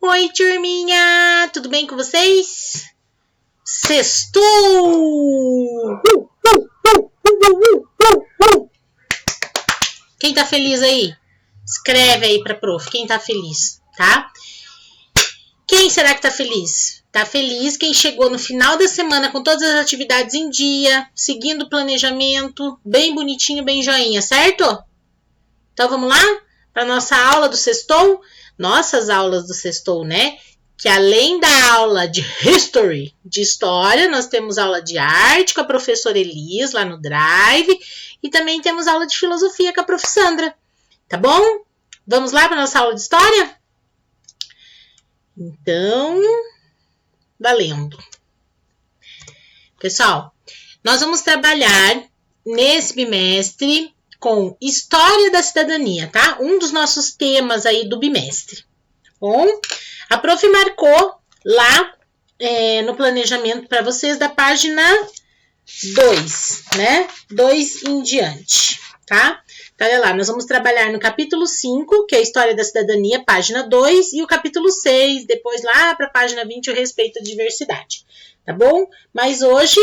Oi, turminha! Tudo bem com vocês? Sextou! Quem tá feliz aí? Escreve aí pra prof. Quem tá feliz, tá? Quem será que tá feliz? Tá feliz quem chegou no final da semana com todas as atividades em dia, seguindo o planejamento, bem bonitinho, bem joinha, certo? Então vamos lá para nossa aula do Sextou? Nossas aulas do Sextou, né? Que além da aula de History, de História, nós temos aula de Arte com a professora Elis lá no Drive e também temos aula de Filosofia com a prof. Sandra, tá bom? Vamos lá para nossa aula de História? Então, valendo. Pessoal, nós vamos trabalhar nesse bimestre com História da Cidadania, tá? Um dos nossos temas aí do bimestre. Bom, a prof marcou lá no planejamento para vocês da página 2, né? 2 em diante, tá? Então, olha lá, nós vamos trabalhar no capítulo 5, que é a História da Cidadania, página 2, e o capítulo 6, depois lá para a página 20, o respeito à diversidade, tá bom? Mas hoje,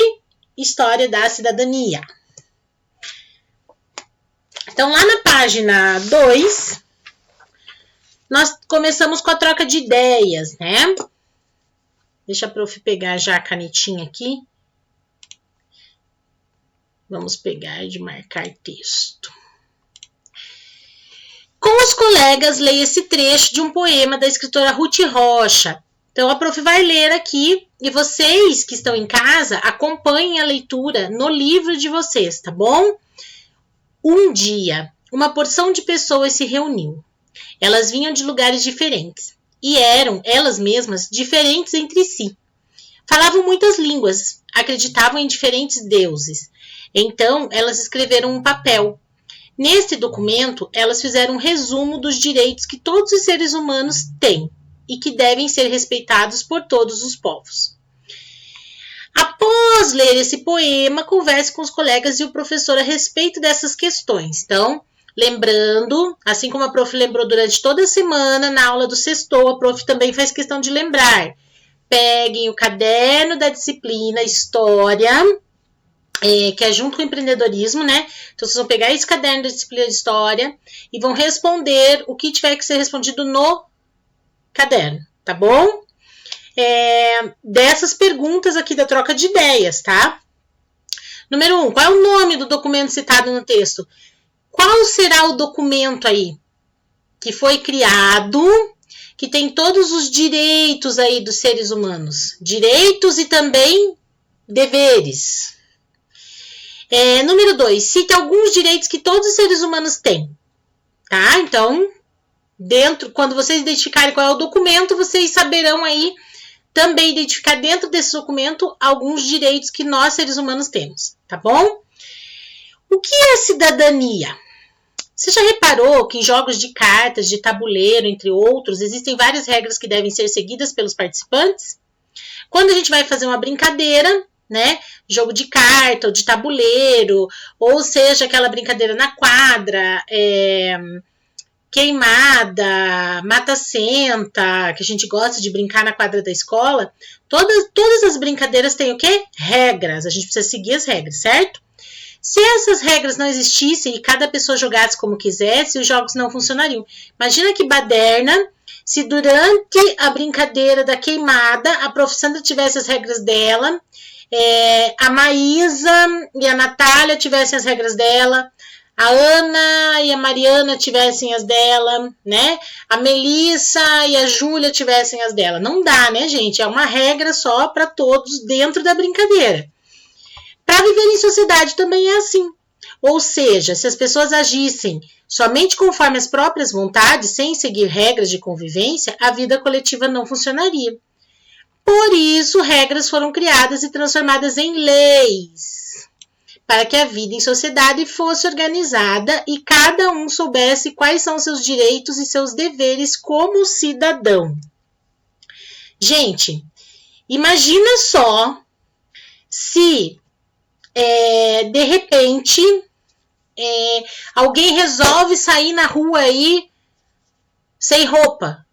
História da Cidadania. Então, lá na página 2, nós começamos com a troca de ideias, né? Deixa a prof pegar já a canetinha aqui. Vamos pegar de marcar texto. Com os colegas, leia esse trecho de um poema da escritora Ruth Rocha. Então, a prof vai ler aqui e vocês que estão em casa, acompanhem a leitura no livro de vocês, tá bom? Um dia, uma porção de pessoas se reuniu. Elas vinham de lugares diferentes e eram, elas mesmas, diferentes entre si. Falavam muitas línguas, acreditavam em diferentes deuses. Então, elas escreveram um papel. Nesse documento, elas fizeram um resumo dos direitos que todos os seres humanos têm e que devem ser respeitados por todos os povos. Após ler esse poema, converse com os colegas e o professor a respeito dessas questões. Então, lembrando, assim como a prof lembrou durante toda a semana, na aula do Sextou, a prof também faz questão de lembrar. Peguem o caderno da disciplina História, que é junto com o empreendedorismo, né? Então, vocês vão pegar esse caderno da disciplina de História e vão responder o que tiver que ser respondido no caderno, tá bom? Dessas perguntas aqui da troca de ideias, tá? Número 1, qual é o nome do documento citado no texto? Qual será o documento aí que foi criado, que tem todos os direitos aí dos seres humanos? Direitos e também deveres. Número 2, cite alguns direitos que todos os seres humanos têm, tá? Então, quando vocês identificarem qual é o documento, vocês saberão aí também identificar dentro desse documento alguns direitos que nós, seres humanos, temos, tá bom? O que é cidadania? Você já reparou que em jogos de cartas, de tabuleiro, entre outros, existem várias regras que devem ser seguidas pelos participantes? Quando a gente vai fazer uma brincadeira, né, jogo de carta ou de tabuleiro, ou seja, aquela brincadeira na quadra, queimada, mata-senta, que a gente gosta de brincar na quadra da escola, todas as brincadeiras têm o quê? Regras, a gente precisa seguir as regras, certo? Se essas regras não existissem e cada pessoa jogasse como quisesse, os jogos não funcionariam. Imagina que baderna se durante a brincadeira da queimada a prof. Sandra tivesse as regras dela, a Maísa e a Natália tivessem as regras dela, a Ana e a Mariana tivessem as dela, né? A Melissa e a Júlia tivessem as dela. Não dá, né, gente? É uma regra só para todos dentro da brincadeira. Para viver em sociedade também é assim. Ou seja, se as pessoas agissem somente conforme as próprias vontades, sem seguir regras de convivência, a vida coletiva não funcionaria. Por isso, regras foram criadas e transformadas em leis, para que a vida em sociedade fosse organizada e cada um soubesse quais são seus direitos e seus deveres como cidadão. Gente, imagina só se, de repente, alguém resolve sair na rua aí sem roupa.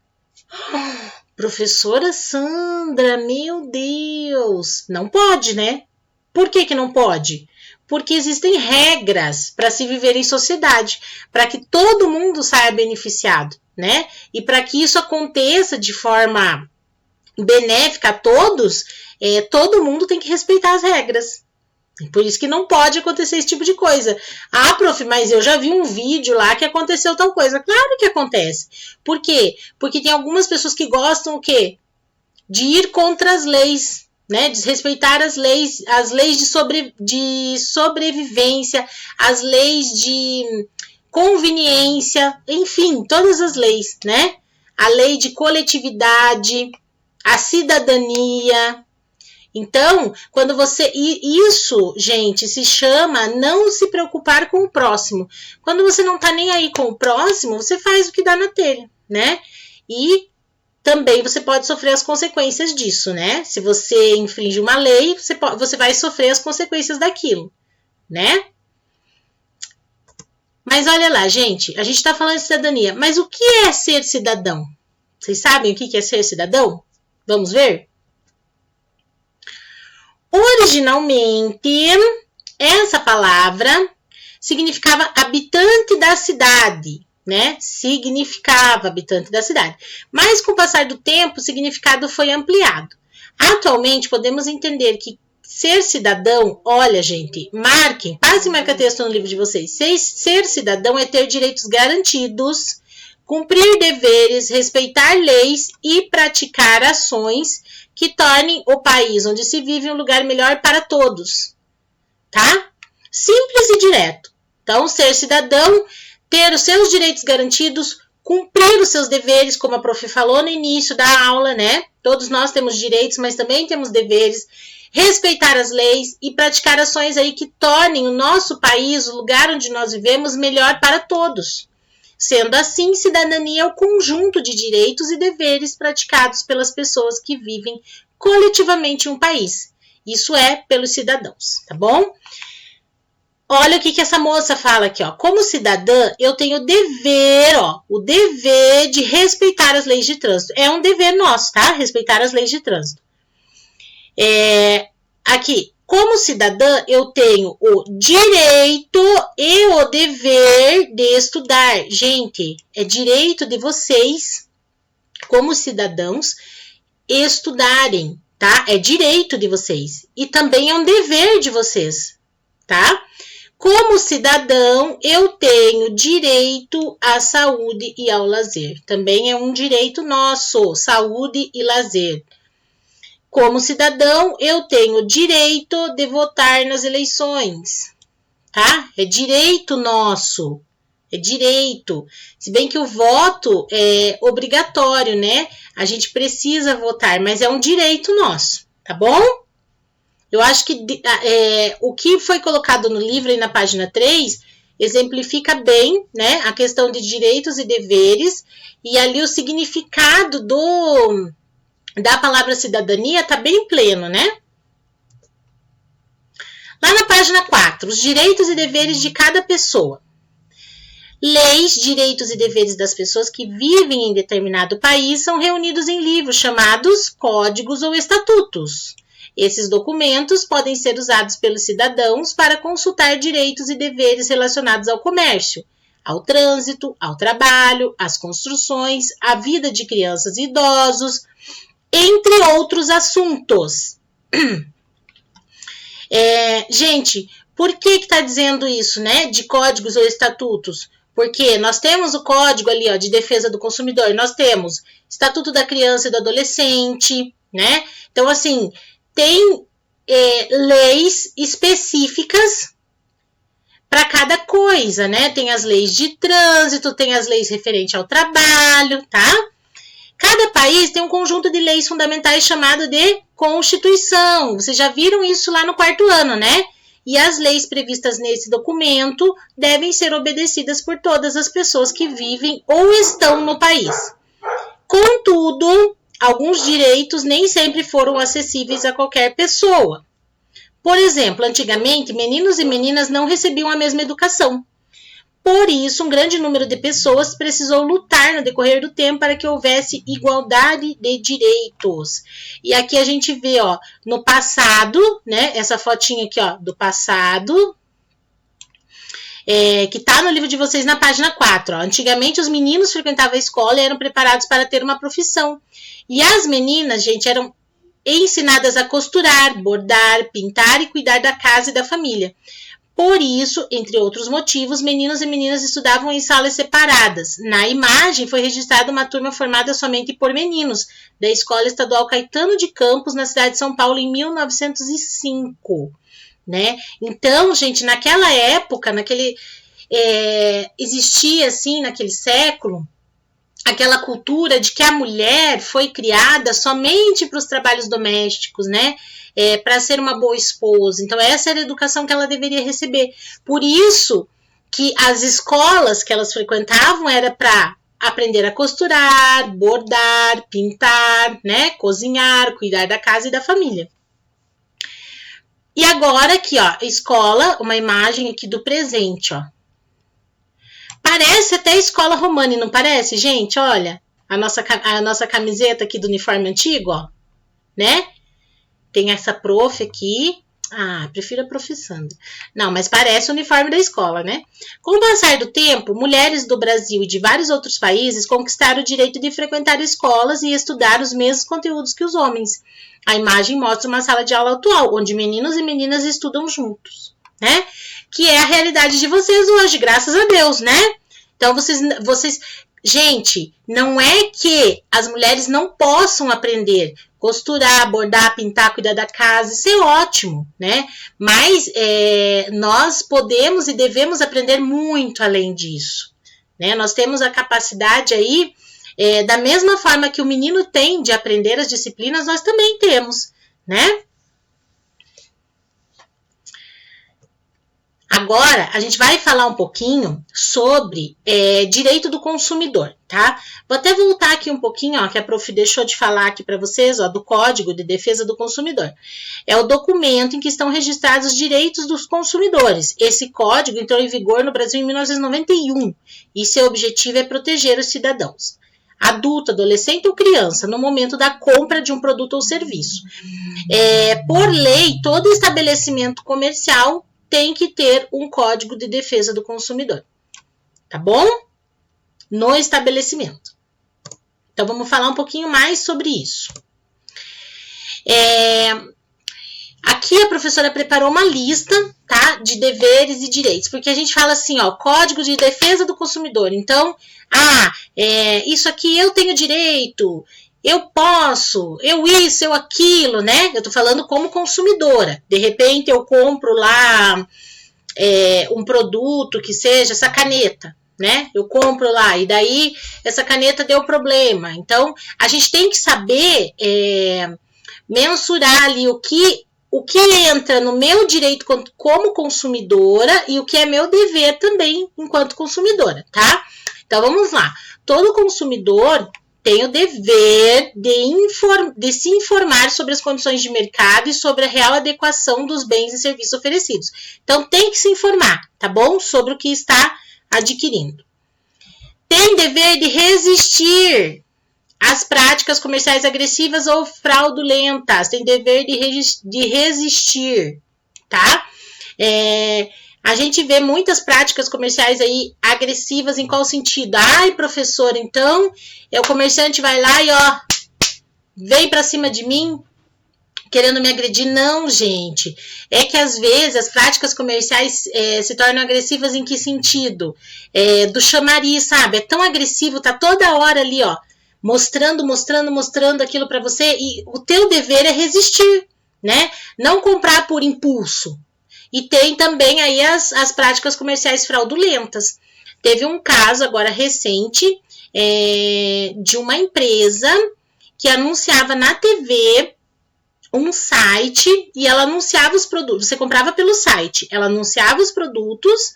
Professora Sandra, meu Deus, não pode, né? Por que que não pode? Porque existem regras para se viver em sociedade, para que todo mundo saia beneficiado, né? E para que isso aconteça de forma benéfica a todos, todo mundo tem que respeitar as regras. Por isso que não pode acontecer esse tipo de coisa. Ah, prof, mas eu já vi um vídeo lá que aconteceu tal coisa. Claro que acontece. Por quê? Porque tem algumas pessoas que gostam o quê? De ir contra as leis, né? Desrespeitar as leis de sobrevivência, as leis de conveniência, enfim, todas as leis, né? A lei de coletividade, a cidadania. Então, quando você... Isso, gente, se chama não se preocupar com o próximo. Quando você não tá nem aí com o próximo, você faz o que dá na telha, né? E também você pode sofrer as consequências disso, né? Se você infringe uma lei, você vai sofrer as consequências daquilo, né? Mas olha lá, gente, a gente tá falando de cidadania, mas o que é ser cidadão? Vocês sabem o que é ser cidadão? Vamos ver? Originalmente, essa palavra significava habitante da cidade, né? Significava habitante da cidade. Mas com o passar do tempo, o significado foi ampliado. Atualmente, podemos entender que ser cidadão, olha, gente, marquem, passe e marca texto no livro de vocês. Ser cidadão é ter direitos garantidos, cumprir deveres, respeitar leis e praticar ações que tornem o país onde se vive um lugar melhor para todos, tá? Simples e direto. Então, ser cidadão, ter os seus direitos garantidos, cumprir os seus deveres, como a prof falou no início da aula, né? Todos nós temos direitos, mas também temos deveres. Respeitar as leis e praticar ações aí que tornem o nosso país, o lugar onde nós vivemos, melhor para todos. Sendo assim, cidadania é o conjunto de direitos e deveres praticados pelas pessoas que vivem coletivamente em um país. Isso é pelos cidadãos, tá bom? Olha o que essa moça fala aqui, ó. Como cidadã, eu tenho o dever, ó, o dever de respeitar as leis de trânsito. É um dever nosso, tá? Respeitar as leis de trânsito. Aqui, como cidadã, eu tenho o direito e o dever de estudar. Gente, é direito de vocês, como cidadãos, estudarem, tá? É direito de vocês. E também é um dever de vocês, tá? Como cidadão, eu tenho direito à saúde e ao lazer. Também é um direito nosso, saúde e lazer. Como cidadão, eu tenho direito de votar nas eleições, tá? É direito nosso, é direito. Se bem que o voto é obrigatório, né? A gente precisa votar, mas é um direito nosso, tá bom? Eu acho que o que foi colocado no livro aí na página 3 exemplifica bem, né, a questão de direitos e deveres, e ali o significado da palavra cidadania está bem pleno, né? Lá na página 4, os direitos e deveres de cada pessoa. Leis, direitos e deveres das pessoas que vivem em determinado país são reunidos em livros chamados códigos ou estatutos. Esses documentos podem ser usados pelos cidadãos para consultar direitos e deveres relacionados ao comércio, ao trânsito, ao trabalho, às construções, à vida de crianças e idosos, entre outros assuntos. Gente, por que está dizendo isso, né? De códigos ou estatutos? Porque nós temos o código ali, ó, de defesa do consumidor, nós temos Estatuto da Criança e do Adolescente, né? Então, assim, tem leis específicas para cada coisa, né? Tem as leis de trânsito, tem as leis referentes ao trabalho, tá? Cada país tem um conjunto de leis fundamentais chamado de Constituição. Vocês já viram isso lá no 4º ano, né? E as leis previstas nesse documento devem ser obedecidas por todas as pessoas que vivem ou estão no país. Contudo, alguns direitos nem sempre foram acessíveis a qualquer pessoa. Por exemplo, antigamente, meninos e meninas não recebiam a mesma educação. Por isso, um grande número de pessoas precisou lutar no decorrer do tempo para que houvesse igualdade de direitos. E aqui a gente vê, ó, no passado, né, essa fotinha aqui, ó, do passado, que tá no livro de vocês na página 4. Ó. Antigamente, os meninos frequentavam a escola e eram preparados para ter uma profissão. E as meninas, gente, eram ensinadas a costurar, bordar, pintar e cuidar da casa e da família. Por isso, entre outros motivos, meninos e meninas estudavam em salas separadas. Na imagem foi registrada uma turma formada somente por meninos, da Escola Estadual Caetano de Campos, na cidade de São Paulo, em 1905. Né? Então, gente, naquela época, existia, assim, naquele século, aquela cultura de que a mulher foi criada somente para os trabalhos domésticos, né? Para ser uma boa esposa. Então, essa era a educação que ela deveria receber. Por isso que as escolas que elas frequentavam era para aprender a costurar, bordar, pintar, né? Cozinhar, cuidar da casa e da família. E agora aqui, ó, escola, uma imagem aqui do presente, ó. Parece até escola romana, não parece, gente? Olha, a nossa camiseta aqui do uniforme antigo, ó, né? Tem essa prof aqui. Ah, prefiro a prof. Sandra. Não, mas parece o uniforme da escola, né? Com o passar do tempo, mulheres do Brasil e de vários outros países conquistaram o direito de frequentar escolas e estudar os mesmos conteúdos que os homens. A imagem mostra uma sala de aula atual, onde meninos e meninas estudam juntos, né? Que é a realidade de vocês hoje, graças a Deus, né? Então, vocês... Gente, não é que as mulheres não possam aprender costurar, bordar, pintar, cuidar da casa, isso é ótimo, né? Mas nós podemos e devemos aprender muito além disso, né? Nós temos a capacidade aí, da mesma forma que o menino tem de aprender as disciplinas, nós também temos, né? Agora, a gente vai falar um pouquinho sobre direito do consumidor, tá? Vou até voltar aqui um pouquinho, ó, que a prof deixou de falar aqui para vocês, ó, do Código de Defesa do Consumidor. É o documento em que estão registrados os direitos dos consumidores. Esse código entrou em vigor no Brasil em 1991 e seu objetivo é proteger os cidadãos, adulto, adolescente ou criança, no momento da compra de um produto ou serviço. Por lei, todo estabelecimento comercial tem que ter um Código de Defesa do Consumidor, tá bom? No estabelecimento. Então, vamos falar um pouquinho mais sobre isso. Aqui a professora preparou uma lista, tá? De deveres e direitos, porque a gente fala assim, ó, Código de Defesa do Consumidor. Então, isso aqui eu tenho direito, eu posso, eu isso, eu aquilo, né? Eu tô falando como consumidora. De repente eu compro lá um produto que seja essa caneta, né? Eu compro lá e daí essa caneta deu problema. Então, a gente tem que saber mensurar ali o que entra no meu direito como consumidora e o que é meu dever também enquanto consumidora, tá? Então, vamos lá. Todo consumidor tem o dever de se informar sobre as condições de mercado e sobre a real adequação dos bens e serviços oferecidos. Então, tem que se informar, tá bom? Sobre o que está adquirindo. Tem dever de resistir às práticas comerciais agressivas ou fraudulentas. Tem dever de resistir, tá? A gente vê muitas práticas comerciais aí agressivas em qual sentido? Ai, professor, então o comerciante vai lá e ó, vem pra cima de mim querendo me agredir. Não, gente. É que às vezes as práticas comerciais se tornam agressivas em que sentido? Do chamariz, sabe? É tão agressivo, tá toda hora ali, ó, mostrando aquilo pra você e o teu dever é resistir, né? Não comprar por impulso. E tem também aí as práticas comerciais fraudulentas. Teve um caso agora recente de uma empresa que anunciava na TV um site e ela anunciava os produtos. Você comprava pelo site, ela anunciava os produtos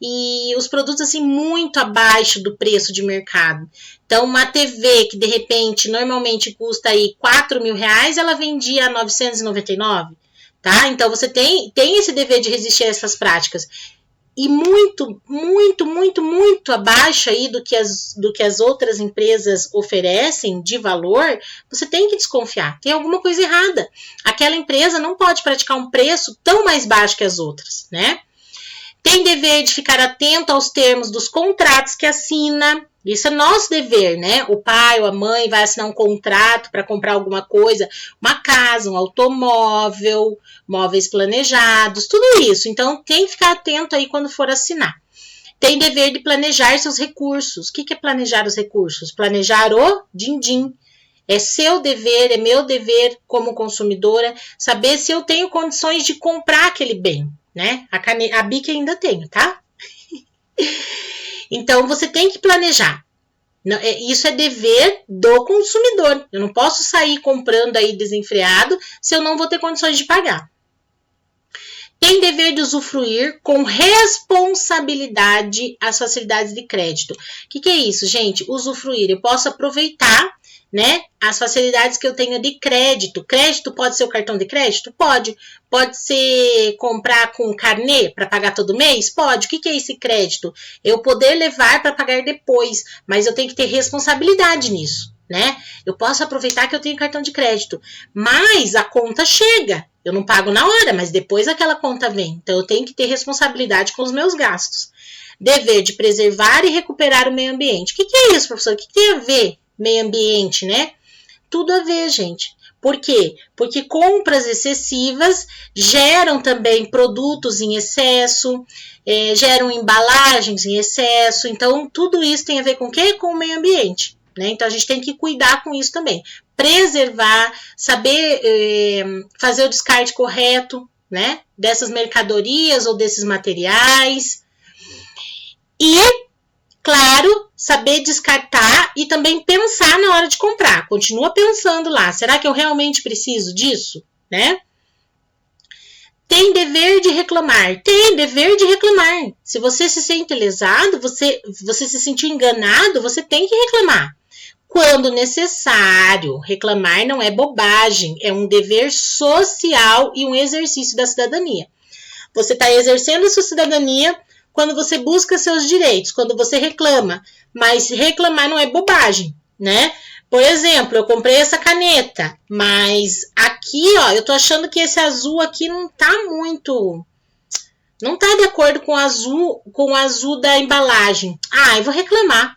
e os produtos assim muito abaixo do preço de mercado. Então, uma TV que de repente normalmente custa aí R$4.000, ela vendia a R$999. Tá? Então, você tem esse dever de resistir a essas práticas. e muito, muito, muito, muito abaixo aí do que as outras empresas oferecem de valor, você tem que desconfiar. Tem alguma coisa errada. Aquela empresa não pode praticar um preço tão mais baixo que as outras, né? Tem dever de ficar atento aos termos dos contratos que assina. Isso é nosso dever, né? O pai ou a mãe vai assinar um contrato para comprar alguma coisa, uma casa, um automóvel, móveis planejados, tudo isso. Então, tem que ficar atento aí quando for assinar. Tem dever de planejar seus recursos. O que é planejar os recursos? Planejar o din-din. É seu dever, é meu dever como consumidora, saber se eu tenho condições de comprar aquele bem, né? A BIC ainda tenho, tá? Então, você tem que planejar. Isso é dever do consumidor. Eu não posso sair comprando aí desenfreado se eu não vou ter condições de pagar. Tem dever de usufruir com responsabilidade as facilidades de crédito. O que é isso, gente? Usufruir. Eu posso aproveitar, né, as facilidades que eu tenho de crédito. Crédito pode ser o cartão de crédito? Pode. Pode ser comprar com carnê para pagar todo mês? Pode. O que é esse crédito? Eu poder levar para pagar depois, mas eu tenho que ter responsabilidade nisso, né? Eu posso aproveitar que eu tenho cartão de crédito, mas a conta chega. Eu não pago na hora, mas depois aquela conta vem. Então, eu tenho que ter responsabilidade com os meus gastos. Dever de preservar e recuperar o meio ambiente. O que é isso, professor? O que tem a ver meio ambiente, né? Tudo a ver, gente. Por quê? Porque compras excessivas geram também produtos em excesso, geram embalagens em excesso. Então, tudo isso tem a ver com o quê? Com o meio ambiente, né? Então, a gente tem que cuidar com isso também. Preservar, saber fazer o descarte correto, né? Dessas mercadorias ou desses materiais. E, claro, saber descartar e também pensar na hora de comprar. Continua pensando lá, será que eu realmente preciso disso, né? Tem dever de reclamar. Tem dever de reclamar. Se você se sente lesado, você se sentiu enganado, você tem que reclamar. Quando necessário, reclamar não é bobagem, é um dever social e um exercício da cidadania. Você está exercendo a sua cidadania quando você busca seus direitos, quando você reclama, mas reclamar não é bobagem, né? Por exemplo, eu comprei essa caneta, mas aqui, ó, eu tô achando que esse azul aqui não tá de acordo com o azul da embalagem. Ah, eu vou reclamar.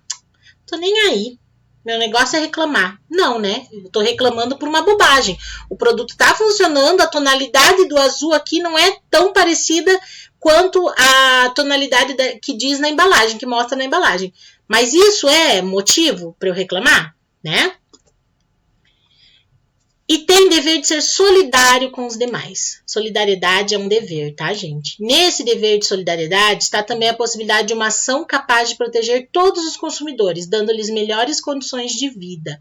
Tô nem aí. Meu negócio é reclamar. Não, né? Eu tô reclamando por uma bobagem. O produto tá funcionando, a tonalidade do azul aqui não é tão parecida quanto a tonalidade que diz na embalagem, que mostra na embalagem. Mas isso é motivo para eu reclamar, né? E tem dever de ser solidário com os demais. Solidariedade é um dever, tá, gente? Nesse dever de solidariedade está também a possibilidade de uma ação capaz de proteger todos os consumidores, dando-lhes melhores condições de vida,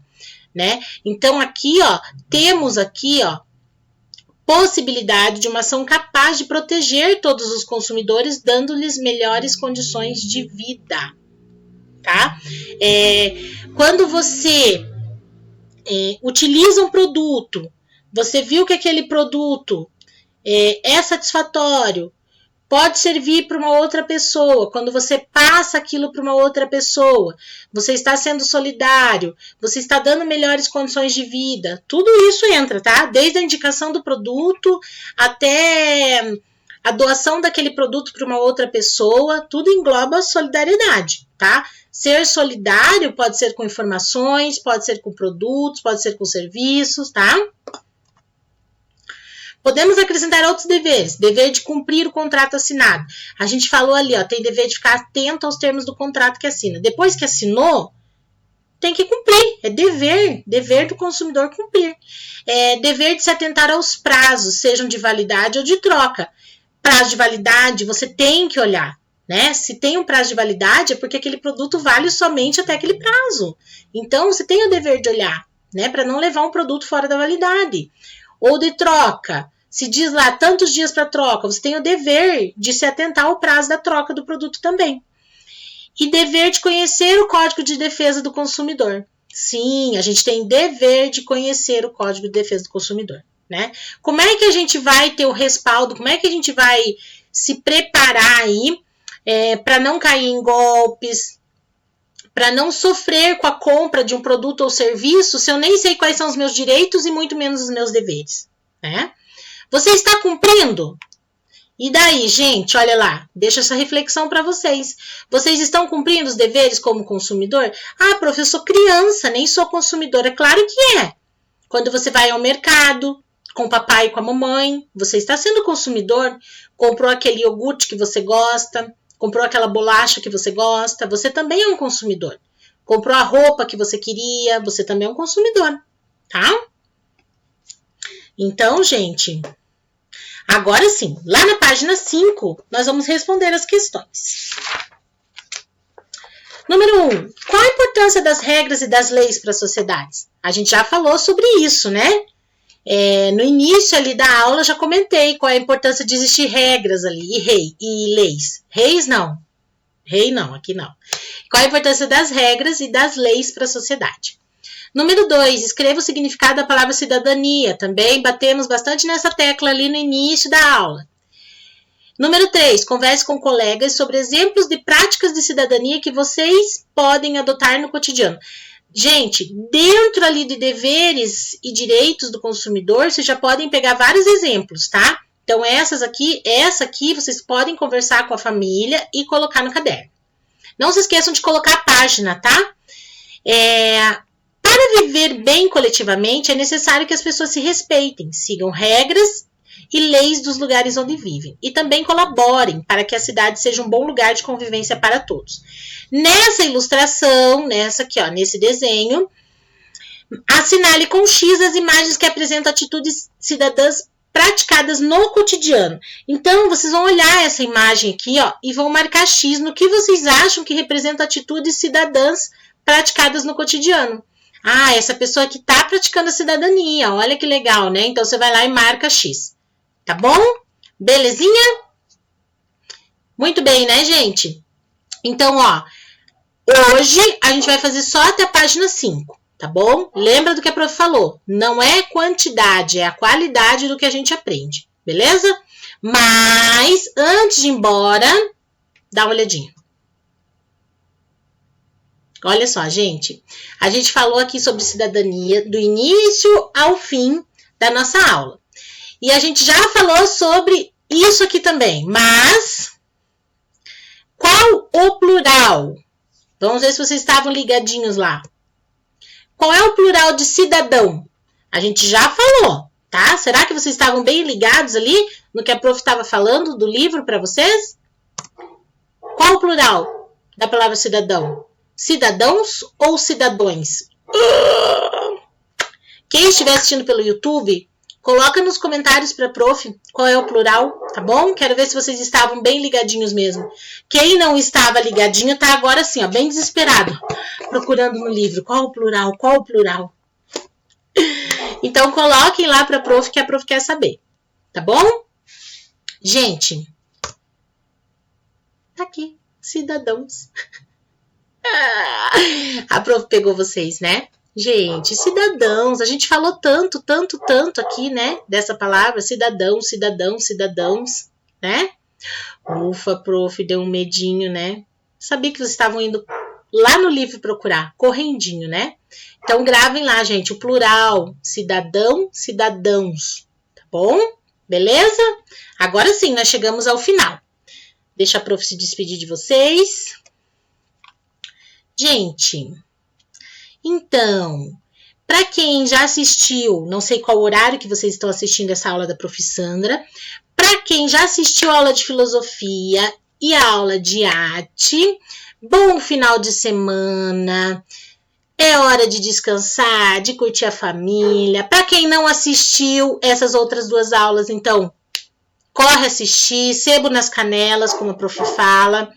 né? Então, aqui, ó, temos aqui, ó, possibilidade de uma ação capaz de proteger todos os consumidores, dando-lhes melhores condições de vida, tá? Quando você utiliza um produto, você viu que aquele produto é satisfatório, pode servir para uma outra pessoa. Quando você passa aquilo para uma outra pessoa, você está sendo solidário, você está dando melhores condições de vida. Tudo isso entra, tá? Desde a indicação do produto até a doação daquele produto para uma outra pessoa, tudo engloba solidariedade, tá? Ser solidário pode ser com informações, pode ser com produtos, pode ser com serviços, tá? Podemos acrescentar outros deveres. Dever de cumprir o contrato assinado. A gente falou ali, ó, tem dever de ficar atento aos termos do contrato que assina. Depois que assinou, tem que cumprir. É dever do consumidor cumprir. Dever de se atentar aos prazos, sejam de validade ou de troca. Prazo de validade, você tem que olhar, né? Se tem um prazo de validade, é porque aquele produto vale somente até aquele prazo. Então, você tem o dever de olhar, né? Para não levar um produto fora da validade. Ou de troca. Se diz lá tantos dias para troca, você tem o dever de se atentar ao prazo da troca do produto também. E dever de conhecer o Código de Defesa do Consumidor. Sim, a gente tem dever de conhecer o Código de Defesa do Consumidor, né? Como é que a gente vai ter o respaldo? Como é que a gente vai se preparar aí para não cair em golpes, para não sofrer com a compra de um produto ou serviço se eu nem sei quais são os meus direitos e muito menos os meus deveres, né? Você está cumprindo? E daí, gente, olha lá, deixa essa reflexão para vocês. Vocês estão cumprindo os deveres como consumidor? Ah, prof, eu sou criança, nem sou consumidora. Claro que é. Quando você vai ao mercado com o papai e com a mamãe, você está sendo consumidor, comprou aquele iogurte que você gosta, comprou aquela bolacha que você gosta, você também é um consumidor. Comprou a roupa que você queria, você também é um consumidor, tá? Então, gente, agora sim, lá na página 5, nós vamos responder as questões. Número 1. Qual a importância das regras e das leis para as sociedades? A gente já falou sobre isso, né? No início ali da aula já comentei qual é a importância de existir regras ali e leis. Reis não. Rei não, aqui não. Qual a importância das regras e das leis para a sociedade? Número 2, escreva o significado da palavra cidadania. Também batemos bastante nessa tecla ali no início da aula. Número 3, converse com colegas sobre exemplos de práticas de cidadania que vocês podem adotar no cotidiano. Gente, dentro ali de deveres e direitos do consumidor, vocês já podem pegar vários exemplos, tá? Então, essa aqui, vocês podem conversar com a família e colocar no caderno. Não se esqueçam de colocar a página, tá? Para viver bem coletivamente, é necessário que as pessoas se respeitem, sigam regras e leis dos lugares onde vivem. E também colaborem para que a cidade seja um bom lugar de convivência para todos. Nessa ilustração, nesse desenho, assinale com X as imagens que apresentam atitudes cidadãs praticadas no cotidiano. Então, vocês vão olhar essa imagem aqui, e vão marcar X no que vocês acham que representa atitudes cidadãs praticadas no cotidiano. Ah, essa pessoa que está praticando a cidadania, olha que legal, né? Então, você vai lá e marca X. Tá bom? Belezinha? Muito bem, né, gente? Então, hoje a gente vai fazer só até a página 5, tá bom? Lembra do que a prof falou. Não é quantidade, é a qualidade do que a gente aprende, beleza? Mas, antes de ir embora, dá uma olhadinha. Olha só, gente. A gente falou aqui sobre cidadania do início ao fim da nossa aula. E a gente já falou sobre isso aqui também. Mas, qual o plural? Vamos ver se vocês estavam ligadinhos lá. Qual é o plural de cidadão? A gente já falou, tá? Será que vocês estavam bem ligados ali no que a prof estava falando do livro para vocês? Qual o plural da palavra cidadão? Cidadãos ou cidadões? Quem estiver assistindo pelo YouTube, coloca nos comentários para a prof qual é o plural, tá bom? Quero ver se vocês estavam bem ligadinhos mesmo. Quem não estava ligadinho tá agora assim, bem desesperado, procurando no livro. Qual o plural? Qual o plural? Então, coloquem lá para a prof que a prof quer saber, tá bom? Gente, tá aqui, cidadãos. A prof pegou vocês, né? Gente, cidadãos, a gente falou tanto aqui, né? Dessa palavra, cidadão, cidadão, cidadãos, né? Ufa, prof, deu um medinho, né? Sabia que vocês estavam indo lá no livro procurar, correndinho, né? Então, gravem lá, gente, o plural, cidadão, cidadãos, tá bom? Beleza? Agora sim, nós chegamos ao final. Deixa a prof se despedir de vocês. Gente, então, para quem já assistiu, não sei qual horário que vocês estão assistindo essa aula da prof. Sandra, para quem já assistiu a aula de filosofia e a aula de arte, bom final de semana, é hora de descansar, de curtir a família. Para quem não assistiu essas outras duas aulas, então, corre assistir, sebo nas canelas, como a prof. fala.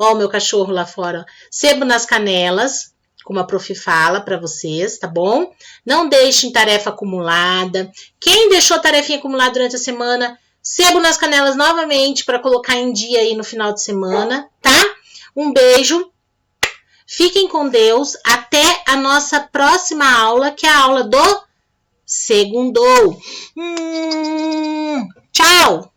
Ó, o meu cachorro lá fora. Sebo nas canelas, como a prof. fala para vocês, tá bom? Não deixem tarefa acumulada. Quem deixou tarefinha acumulada durante a semana, sebo nas canelas novamente para colocar em dia aí no final de semana, tá? Um beijo. Fiquem com Deus. Até a nossa próxima aula, que é a aula do Segundou. Tchau!